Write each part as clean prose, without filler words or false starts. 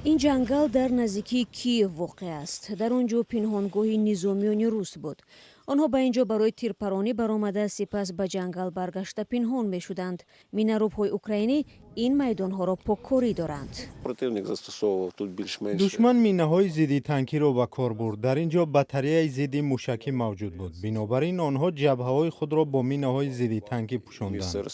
این جنگل در نزدیکی کییف واقع است. در آنجا پنهانگاهی نظامیان روس بود. آنها به اینجا برای تیرپرانی برآمده، سپس به جنگل برگشته پنهان می شدند. میناروب‌های اوکراینی این میدانها را پاککاری دارند. دشمن مینه‌های ضد تانکی را به کار برد. در اینجا باتری ضد موشکی موجود بود. بنابراین آنها جبهه‌های خود را با مینه‌های ضد تانکی پوشاندند.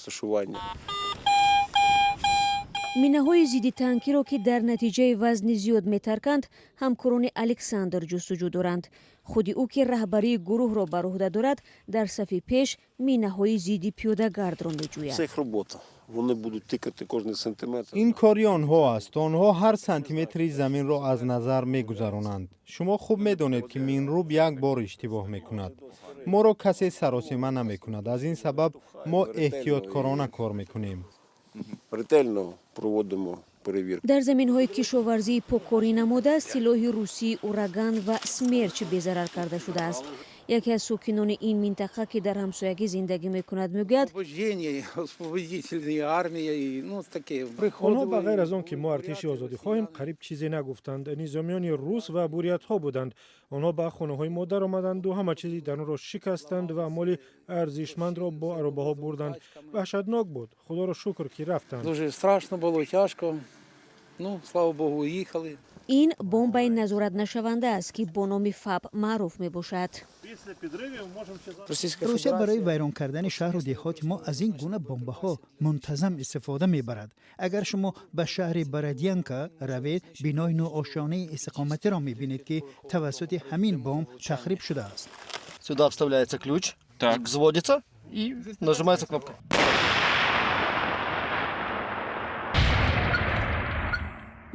مینه‌های ضد تانکی را که در نتیجه وزن زیاد می‌ترکند، همکاران الکساندر جستجو دارند. خود او که رهبری گروه را بر عهده دارد، در صف پیش مینه‌های ضد پیاده‌گرد را می‌جوید. این کاری آنها است. آنها هر سانتیمتری زمین را از نظر می‌گذرانند. شما خوب می‌دانید که مینروب یک بار اشتباه می‌کند. ما را کسی سراسیمه نمی‌کند. از این سبب ما احتیاطکارانه کار می‌کنیم. در زمین‌های کشاورزی پاککاری نموده، سلاح روسی اورگان و سمرچ بی‌ضرر کرده شده است. یکی از ساکنان این منطقه که در همسایگی زندگی می‌کند می‌گوید آنها به غیر از آن که ما ارتش آزادی خواهیم قریب چیزی نگفتند. نظامیان روس و بوریت‌ها بودند. آنها به خانه‌های ما درآمدند و همه چیزی در آن را شکستند و اموال ارزشمند را با عربه‌ها بردند. وحشتناک بود. خدا را شکر که رفتند. Дуже страшно було, тяжко. Слава Богу, уїхали. این بمب نظارت نشونده است که با نام فاب معروف میباشد. روسیه برای ویران کردن شهر و دهات ما از این گونه بمب‌ها منتظم استفاده میبرد. اگر شما به شهر برادینکا روید، بنای نوآشیانه استقامتی را میبینید که توسط همین بمب تخریب شده است. Сюда вставляется ключ, взводится и нажимается кнопка.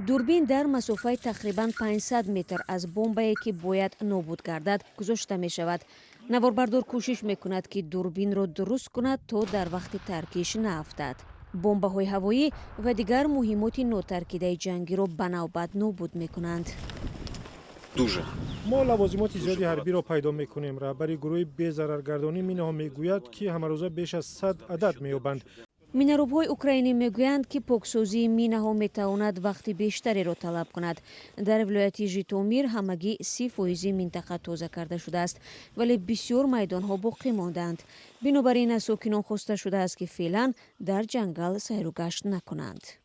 دوربین در مسافت تقریباً 500 متر از بمبی که باید نابود گردد گذاشته می شود. نواربردار کوشش می کند که دوربین را درست کند تا در وقت ترکیش نیفتد. بمب‌های هوایی و دیگر مهمات ناترکیده جنگی را به نوبت نابود می کنند. ما لوازمات زیادی حربی را پیدا می‌کنیم. رهبری گروه بی‌ضررگردانی مینه‌ها می‌گوید که همه روزه بیش از 100 عدد می‌یابند. میناروب‌های اوکراینی میگویند که پاکسازی مینه‌ها میتواند وقت بیشتری را طلب کند. در ولایت ژیتومیر همگی 30% منطقه تازه کرده شده است، ولی بسیار میدان‌ها باقی ماندند. بنابراین از ساکنان خواسته شده است که فعلا در جنگل سیر و گشت نکنند.